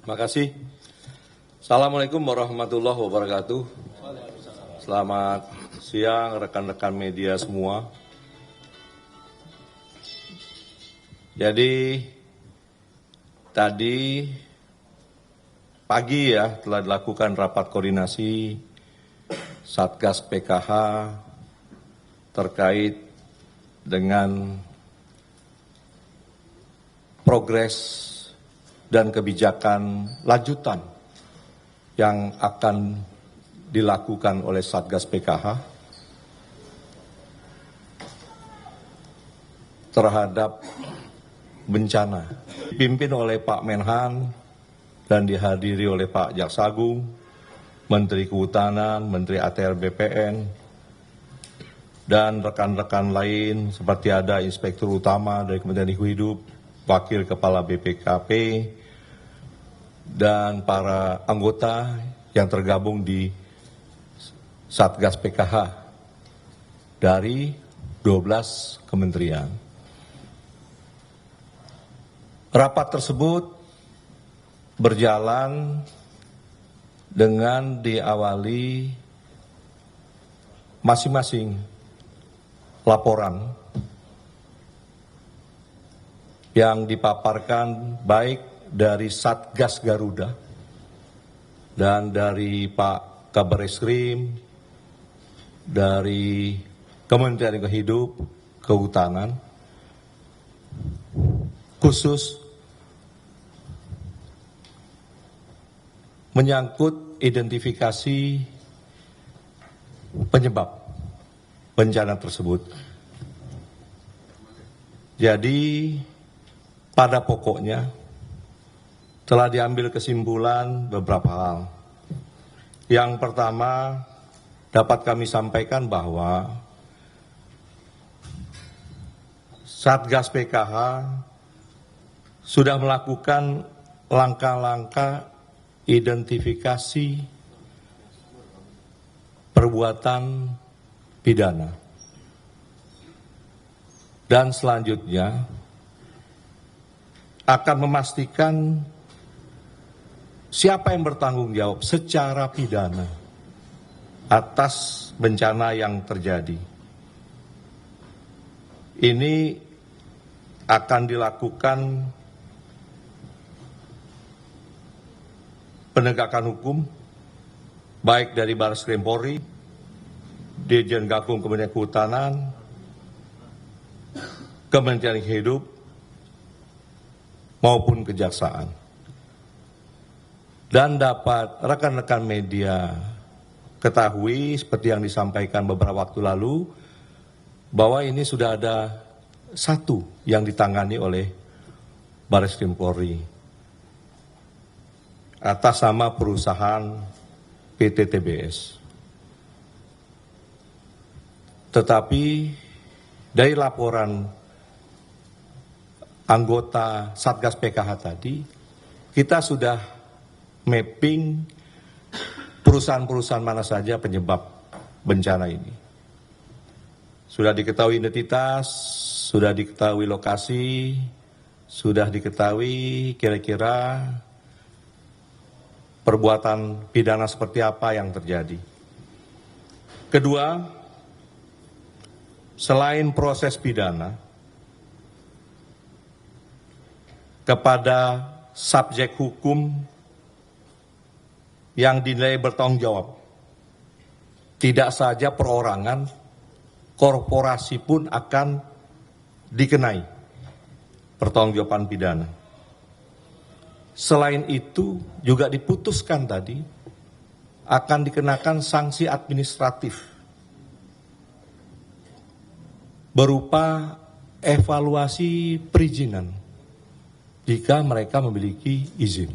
Terima kasih. Assalamualaikum warahmatullahi wabarakatuh. Selamat siang rekan-rekan media semua. Jadi tadi pagi ya telah dilakukan rapat koordinasi Satgas PKH terkait dengan progres dan kebijakan lanjutan yang akan dilakukan oleh Satgas PKH terhadap bencana. Dipimpin oleh Pak Menhan dan dihadiri oleh Pak Jaksa Agung, Menteri Kehutanan, Menteri ATR BPN, dan rekan-rekan lain seperti ada Inspektur Utama dari Kementerian Lingkungan Hidup, Wakil Kepala BPKP, dan para anggota yang tergabung di Satgas PKH dari 12 kementerian. Rapat tersebut berjalan dengan diawali masing-masing laporan yang dipaparkan baik dari Satgas Garuda dan dari Pak Kabar Eskrim, dari Kementerian Lingkungan Hidup, Kehutanan, khusus menyangkut identifikasi penyebab bencana tersebut. Jadi pada pokoknya telah diambil kesimpulan beberapa hal. Yang pertama, dapat kami sampaikan bahwa Satgas PKH sudah melakukan langkah-langkah identifikasi perbuatan pidana. Dan selanjutnya akan memastikan siapa yang bertanggung jawab secara pidana atas bencana yang terjadi. Ini akan dilakukan penegakan hukum, baik dari Barreskrim Polri, Dirjen Gakum Kementerian Kehutanan, Kementerian Lingkungan Hidup, maupun kejaksaan. Dan dapat rekan-rekan media ketahui seperti yang disampaikan beberapa waktu lalu bahwa ini sudah ada satu yang ditangani oleh Barreskrim Polri atas nama perusahaan PT TBS. Tetapi dari laporan anggota Satgas PKH tadi, kita sudah mapping perusahaan-perusahaan mana saja penyebab bencana ini. Sudah diketahui identitas, sudah diketahui lokasi, sudah diketahui kira-kira perbuatan pidana seperti apa yang terjadi. Kedua, selain proses pidana, kepada subjek hukum yang dinilai bertanggung jawab. Tidak saja perorangan, korporasi pun akan dikenai pertanggungjawaban pidana. Selain itu juga diputuskan tadi akan dikenakan sanksi administratif berupa evaluasi perizinan jika mereka memiliki izin.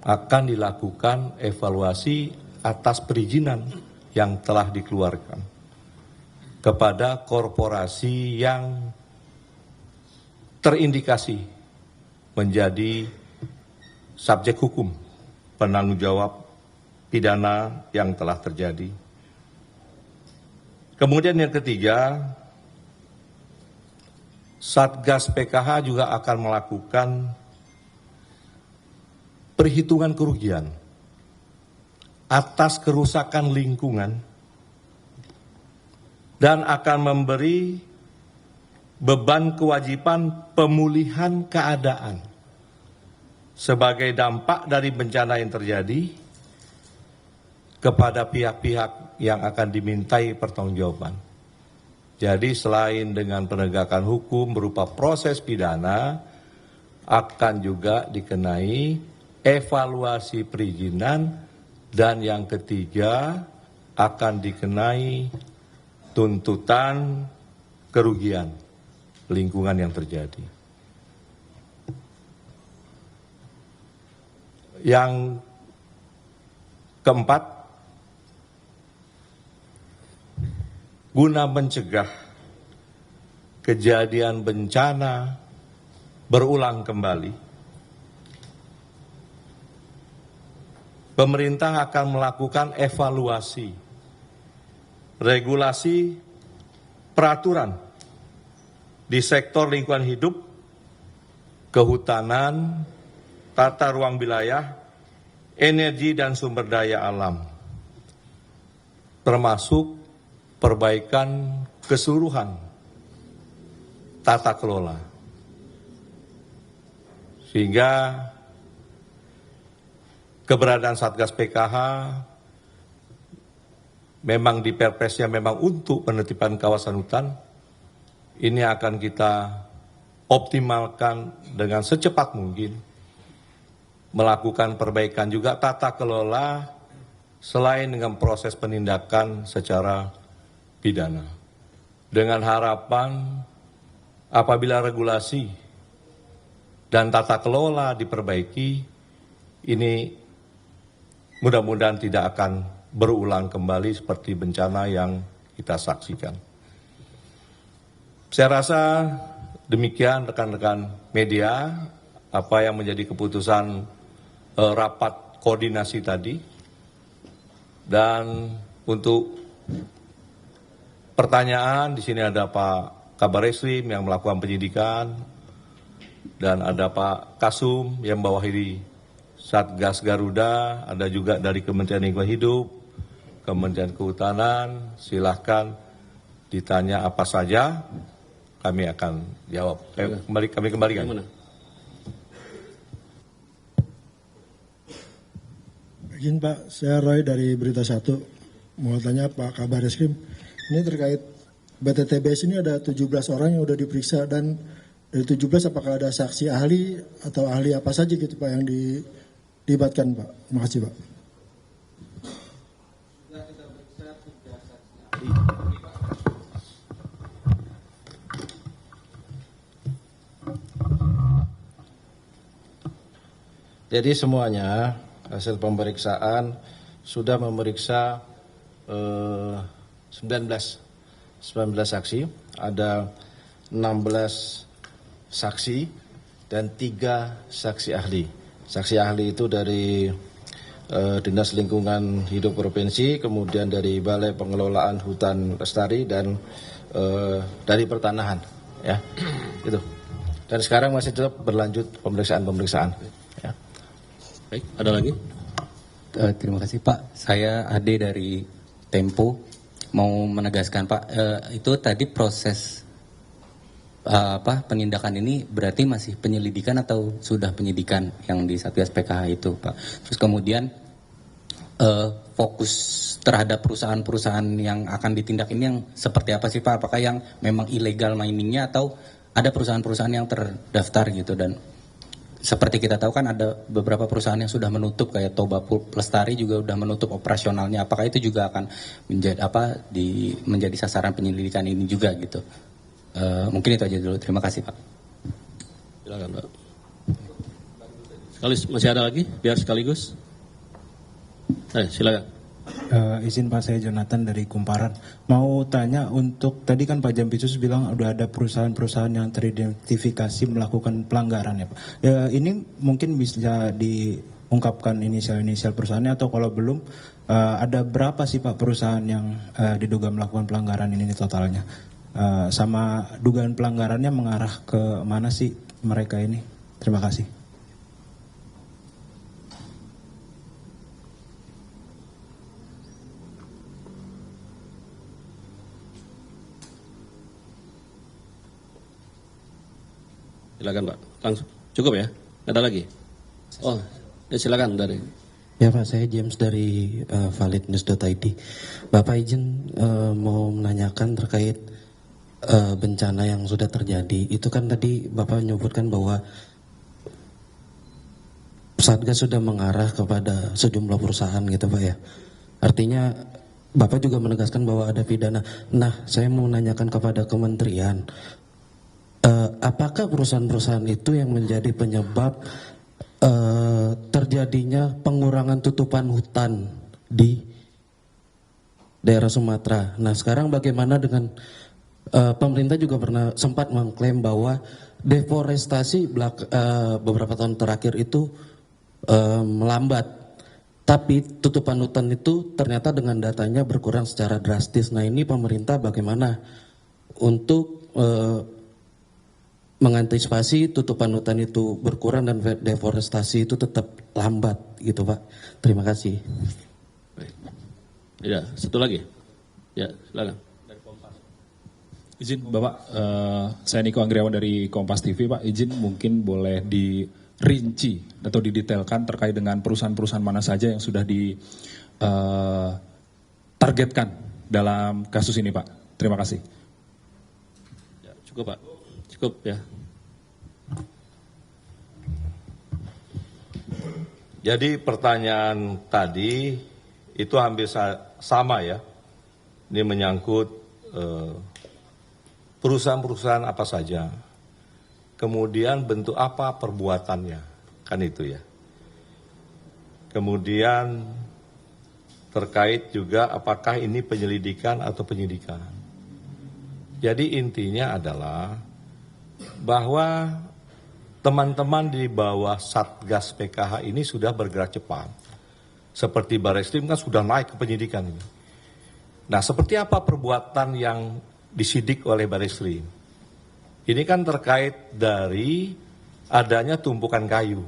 Akan dilakukan evaluasi atas perizinan yang telah dikeluarkan kepada korporasi yang terindikasi menjadi subjek hukum penanggung jawab pidana yang telah terjadi. Kemudian yang ketiga, Satgas PKH juga akan melakukan perhitungan kerugian atas kerusakan lingkungan dan akan memberi beban kewajiban pemulihan keadaan sebagai dampak dari bencana yang terjadi kepada pihak-pihak yang akan dimintai pertanggungjawaban. Jadi selain dengan penegakan hukum berupa proses pidana, akan juga dikenai evaluasi perizinan, dan yang ketiga akan dikenai tuntutan kerugian lingkungan yang terjadi. Yang keempat, guna mencegah kejadian bencana berulang kembali, pemerintah akan melakukan evaluasi regulasi peraturan di sektor lingkungan hidup, kehutanan, tata ruang wilayah, energi dan sumber daya alam, termasuk perbaikan keseluruhan tata kelola. Sehingga keberadaan Satgas PKH memang di Perpresnya memang untuk penertiban kawasan hutan, ini akan kita optimalkan dengan secepat mungkin, melakukan perbaikan juga tata kelola selain dengan proses penindakan secara pidana. Dengan harapan apabila regulasi dan tata kelola diperbaiki, ini mudah-mudahan tidak akan berulang kembali seperti bencana yang kita saksikan. Saya rasa demikian rekan-rekan media, apa yang menjadi keputusan rapat koordinasi tadi. Dan untuk pertanyaan, di sini ada Pak Kabar Eskrim yang melakukan penyidikan, dan ada Pak Kasum yang bawahi Satgas Garuda, ada juga dari Kementerian Lingkungan Hidup, Kementerian Kehutanan. Silahkan ditanya apa saja, kami akan jawab. Kami kembalikan. Izin Pak, saya Roy dari Berita 1. Mau tanya Pak Kabar Eskrim, ini terkait BTTBS ini ada 17 orang yang sudah diperiksa, dan dari 17 apakah ada saksi ahli atau ahli apa saja gitu Pak yang dilibatkan Pak? Terima kasih Pak. Jadi semuanya hasil pemeriksaan sudah memeriksa 19 saksi, ada 16 saksi dan 3 saksi ahli. Saksi ahli itu dari Dinas Lingkungan Hidup Provinsi, kemudian dari Balai Pengelolaan Hutan Lestari, dan dari Pertanahan, ya, itu. Dan sekarang masih tetap berlanjut pemeriksaan. Ya. Baik, ada lagi? Terima kasih Pak. Saya Ade dari Tempo. Mau menegaskan Pak, itu tadi proses penindakan ini berarti masih penyelidikan atau sudah penyidikan yang di Satgas PKH itu Pak. Terus kemudian fokus terhadap perusahaan-perusahaan yang akan ditindak ini yang seperti apa sih Pak? Apakah yang memang ilegal miningnya atau ada perusahaan-perusahaan yang terdaftar gitu? Dan seperti kita tahu kan ada beberapa perusahaan yang sudah menutup, kayak Toba Lestari juga sudah menutup operasionalnya. Apakah itu juga akan menjadi sasaran penyelidikan ini juga gitu? Mungkin itu aja dulu. Terima kasih Pak. Silakan Pak. Masih ada lagi? Biar sekaligus. Silakan. Izin Pak, saya Jonathan dari Kumparan. Mau tanya, untuk tadi kan Pak Jampitsus bilang udah ada perusahaan-perusahaan yang teridentifikasi melakukan pelanggaran ya Pak. Ini mungkin bisa diungkapkan inisial-inisial perusahaannya, atau kalau belum ada berapa sih Pak perusahaan yang diduga melakukan pelanggaran ini totalnya? Sama dugaan pelanggarannya mengarah ke mana sih mereka ini? Terima kasih. Silakan Pak. Langsung. Cukup ya? Ada lagi? Oh, ya silakan dari. Ya Pak, saya James dari validnews.id. Bapak izin mau menanyakan terkait bencana yang sudah terjadi. Itu kan tadi Bapak menyebutkan bahwa Satgas sudah mengarah kepada sejumlah perusahaan gitu Pak ya. Artinya Bapak juga menegaskan bahwa ada pidana. Nah, saya mau menanyakan kepada kementerian, apakah perusahaan-perusahaan itu yang menjadi penyebab terjadinya pengurangan tutupan hutan di daerah Sumatera? Nah, sekarang bagaimana dengan pemerintah juga pernah sempat mengklaim bahwa deforestasi beberapa tahun terakhir itu melambat, tapi tutupan hutan itu ternyata dengan datanya berkurang secara drastis. Nah, ini pemerintah bagaimana untuk mengantisipasi tutupan hutan itu berkurang dan deforestasi itu tetap lambat gitu Pak. Terima kasih. Ya, satu lagi. Ya, silakan. Izin Bapak, saya Niko Anggriawan dari Kompas TV Pak. Izin mungkin boleh dirinci atau didetailkan terkait dengan perusahaan-perusahaan mana saja yang sudah ditargetkan dalam kasus ini Pak. Terima kasih. Ya, cukup Pak. Cukup ya. Jadi pertanyaan tadi itu hampir sama ya. Ini menyangkut perusahaan-perusahaan apa saja. Kemudian bentuk apa perbuatannya. Kan itu ya. Kemudian terkait juga apakah ini penyelidikan atau penyidikan. Jadi intinya adalah bahwa teman-teman di bawah Satgas PKH ini sudah bergerak cepat. Seperti Barreskrim kan sudah naik ke penyidikan ini. Nah, seperti apa perbuatan yang disidik oleh Barreskrim? Ini kan terkait dari adanya tumpukan kayu.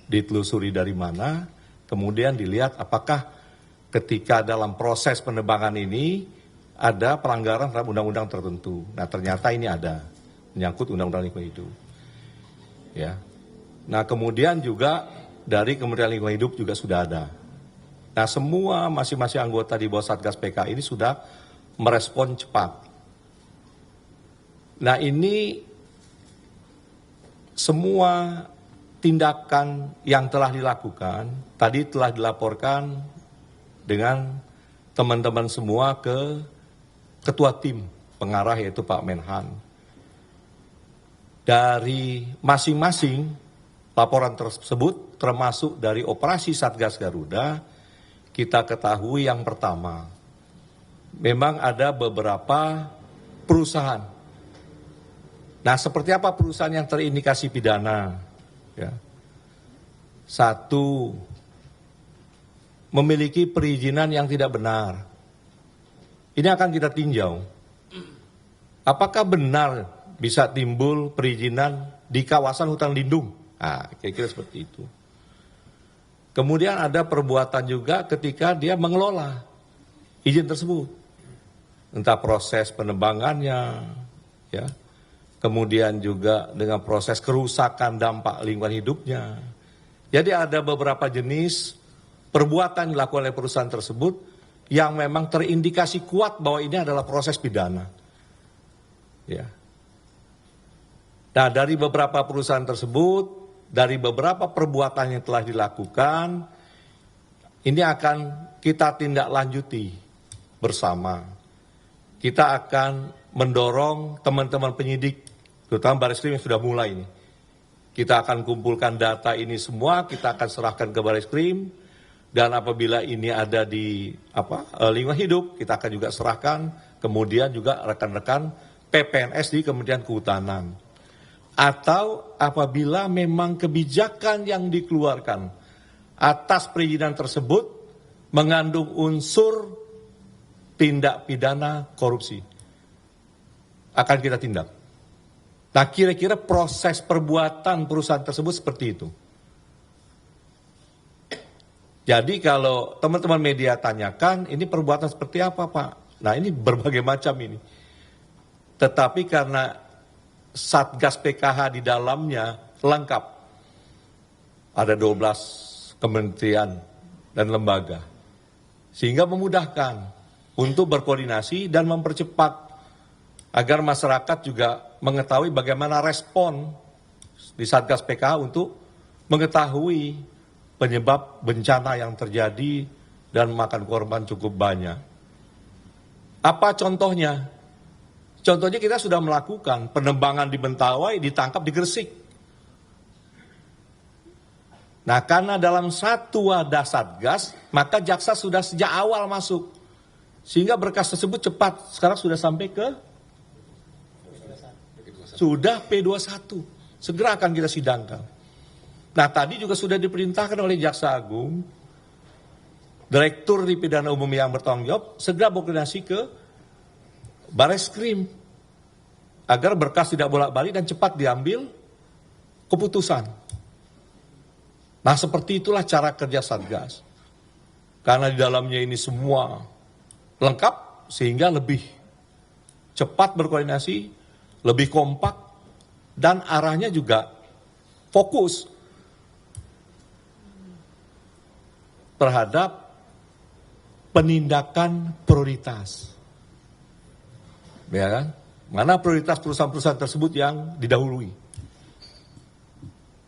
Ditelusuri dari mana, kemudian dilihat apakah ketika dalam proses penebangan ini ada pelanggaran terhadap undang-undang tertentu. Nah, ternyata ini ada. Menyangkut Undang-Undang Lingkungan Hidup. Ya. Nah, kemudian juga dari Kementerian Lingkungan Hidup juga sudah ada. Nah, semua masing-masing anggota di bawah Satgas PK ini sudah merespon cepat. Nah, ini semua tindakan yang telah dilakukan, tadi telah dilaporkan dengan teman-teman semua ke Ketua Tim Pengarah yaitu Pak Menhan. Dari masing-masing laporan tersebut termasuk dari operasi Satgas Garuda, kita ketahui yang pertama, memang ada beberapa perusahaan. Nah, seperti apa perusahaan yang terindikasi pidana? Ya. Satu, memiliki perizinan yang tidak benar. Ini akan kita tinjau. Apakah benar bisa timbul perizinan di kawasan hutan lindung? Nah, kira-kira seperti itu. Kemudian ada perbuatan juga ketika dia mengelola izin tersebut. Entah proses penebangannya, ya. Kemudian juga dengan proses kerusakan dampak lingkungan hidupnya. Jadi ada beberapa jenis perbuatan dilakukan oleh perusahaan tersebut yang memang terindikasi kuat bahwa ini adalah proses pidana. Ya. Nah, dari beberapa perusahaan tersebut, dari beberapa perbuatan yang telah dilakukan, ini akan kita tindak lanjuti bersama. Kita akan mendorong teman-teman penyidik, terutama Barreskrim yang sudah mulai ini. Kita akan kumpulkan data ini semua, kita akan serahkan ke Barreskrim, dan apabila ini ada di lingkungan hidup, kita akan juga serahkan, kemudian juga rekan-rekan PPNS di Kementerian Kehutanan. Atau apabila memang kebijakan yang dikeluarkan atas perizinan tersebut mengandung unsur tindak pidana korupsi, akan kita tindak. Nah, kira-kira proses perbuatan perusahaan tersebut seperti itu. Jadi kalau teman-teman media tanyakan, ini perbuatan seperti apa Pak? Nah, ini berbagai macam ini. Tetapi karena Satgas PKH di dalamnya lengkap. Ada 12 kementerian dan lembaga. Sehingga memudahkan untuk berkoordinasi dan mempercepat agar masyarakat juga mengetahui bagaimana respon di Satgas PKH untuk mengetahui penyebab bencana yang terjadi dan memakan korban cukup banyak. Apa contohnya? Contohnya kita sudah melakukan penerbangan di Mentawai, ditangkap di Gresik. Nah, karena dalam satu wadah Satgas, maka jaksa sudah sejak awal masuk. Sehingga berkas tersebut cepat. Sekarang sudah sampai ke? Sudah P21. Segera akan kita sidangkan. Nah, tadi juga sudah diperintahkan oleh Jaksa Agung, Direktur di Pidana Umum yang bertanggung jawab, segera berkoordinasi ke Bareskrim agar berkas tidak bolak-balik dan cepat diambil keputusan. Nah, seperti itulah cara kerja Satgas. Karena di dalamnya ini semua lengkap sehingga lebih cepat berkoordinasi, lebih kompak dan arahnya juga fokus terhadap penindakan prioritas. Ya kan? Mana prioritas perusahaan-perusahaan tersebut yang didahului.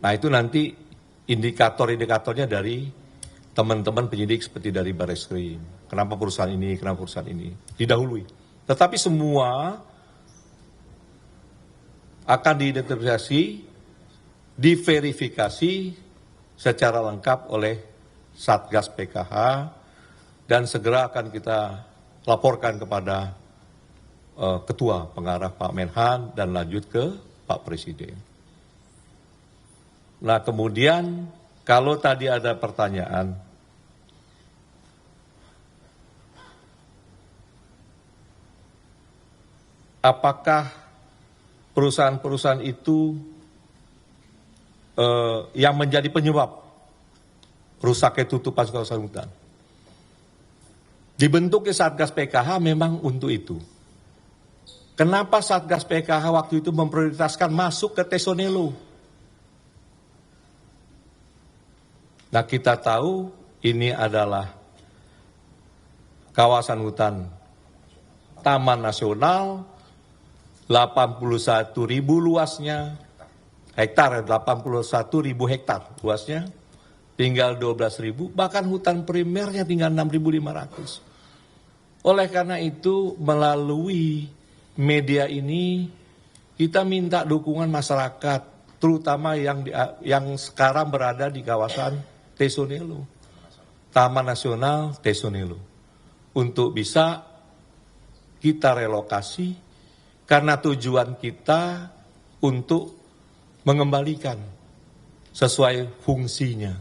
Nah, itu nanti indikator-indikatornya dari teman-teman penyidik seperti dari Bareskrim. Kenapa perusahaan ini, kenapa perusahaan ini. Didahului. Tetapi semua akan diidentifikasi, diverifikasi secara lengkap oleh Satgas PKH dan segera akan kita laporkan kepada Ketua Pengarah Pak Menhan dan lanjut ke Pak Presiden. Nah, kemudian kalau tadi ada pertanyaan, apakah perusahaan-perusahaan itu yang menjadi penyebab rusaknya tutupan kawasan hutan? Dibentuknya Satgas PKH memang untuk itu. Kenapa Satgas PKH waktu itu memprioritaskan masuk ke Tesonelo? Nah, kita tahu ini adalah kawasan hutan Taman Nasional, 81.000 luasnya, hektar 81.000 hektar luasnya, tinggal 12.000, bahkan hutan primernya tinggal 6.500. Oleh karena itu, melalui media ini kita minta dukungan masyarakat, terutama yang sekarang berada di kawasan Tesonelo, Taman Nasional Tesonelo, untuk bisa kita relokasi karena tujuan kita untuk mengembalikan sesuai fungsinya.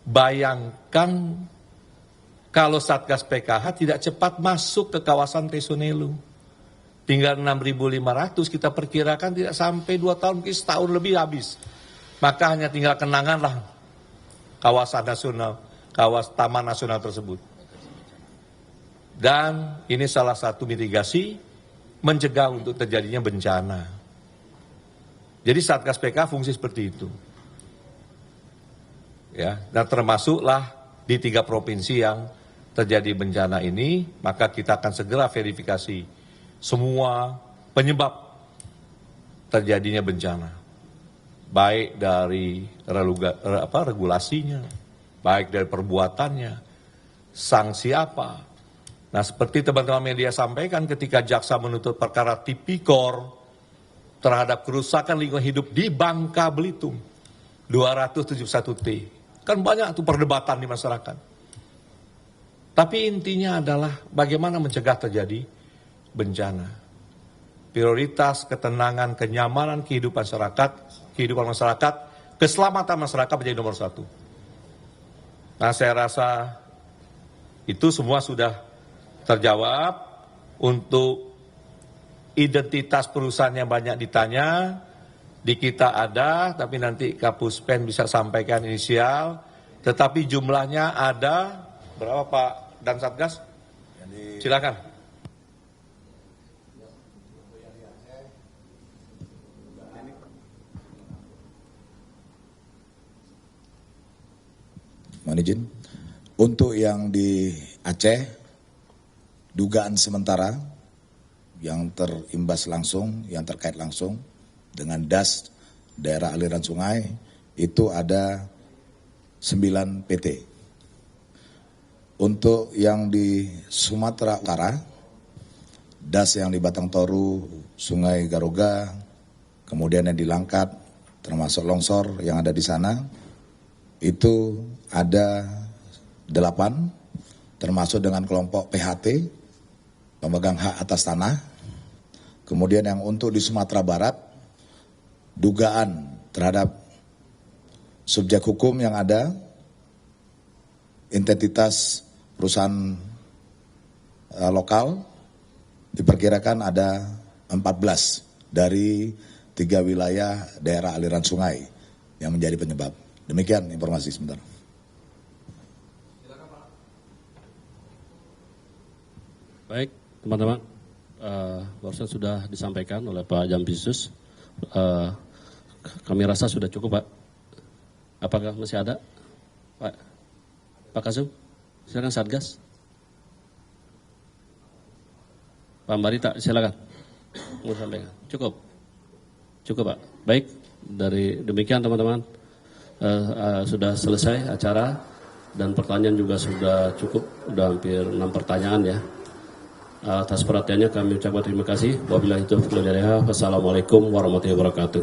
Bayangkan kalau Satgas PKH tidak cepat masuk ke kawasan Tesonelo. Tinggal 6.500, kita perkirakan tidak sampai 2 tahun, mungkin setahun lebih habis. Maka hanya tinggal kenanganlah kawasan nasional, Taman Nasional tersebut. Dan ini salah satu mitigasi mencegah untuk terjadinya bencana. Jadi Satgas PKH fungsi seperti itu. Ya, dan termasuklah di 3 provinsi yang terjadi bencana ini, maka kita akan segera verifikasi semua penyebab terjadinya bencana, baik dari regulasinya, baik dari perbuatannya, sanksi apa. Nah, seperti teman-teman media sampaikan ketika jaksa menuntut perkara tipikor terhadap kerusakan lingkungan hidup di Bangka Belitung, 271T. Kan banyak tuh perdebatan di masyarakat. Tapi intinya adalah bagaimana mencegah terjadi bencana. Prioritas ketenangan, kenyamanan kehidupan masyarakat, keselamatan masyarakat menjadi nomor 1. Nah, saya rasa itu semua sudah terjawab. Untuk identitas perusahaan yang banyak ditanya, di kita ada, tapi nanti Kapuspen bisa sampaikan inisial, tetapi jumlahnya ada, berapa Pak dan Satgas? Silakan. mohon izin. Untuk yang di Aceh, dugaan sementara yang terimbas langsung, yang terkait langsung dengan DAS daerah aliran sungai, itu ada 9 PT. Untuk yang di Sumatera Utara, DAS yang di Batang Toru, Sungai Garoga, kemudian yang di Langkat, termasuk longsor yang ada di sana, itu ada 8, termasuk dengan kelompok PHT, pemegang hak atas tanah. Kemudian yang untuk di Sumatera Barat, dugaan terhadap subjek hukum yang ada, identitas perusahaan lokal, diperkirakan ada 14 dari 3 wilayah daerah aliran sungai yang menjadi penyebab. Demikian informasi sebentar. Baik, teman-teman, barusan sudah disampaikan oleh Pak Jampitsus. Kami rasa sudah cukup, Pak. Apakah masih ada, Pak Kasum? Silakan Satgas. Pak Barita, silakan. Mau sampaikan. Cukup, Pak. Baik, dari demikian teman-teman, sudah selesai acara dan pertanyaan juga sudah cukup, sudah hampir 6 pertanyaan ya. Atas perhatiannya kami ucapkan terima kasih. Wabillahi taufiq wal hidayah. Wassalamualaikum warahmatullahi wabarakatuh.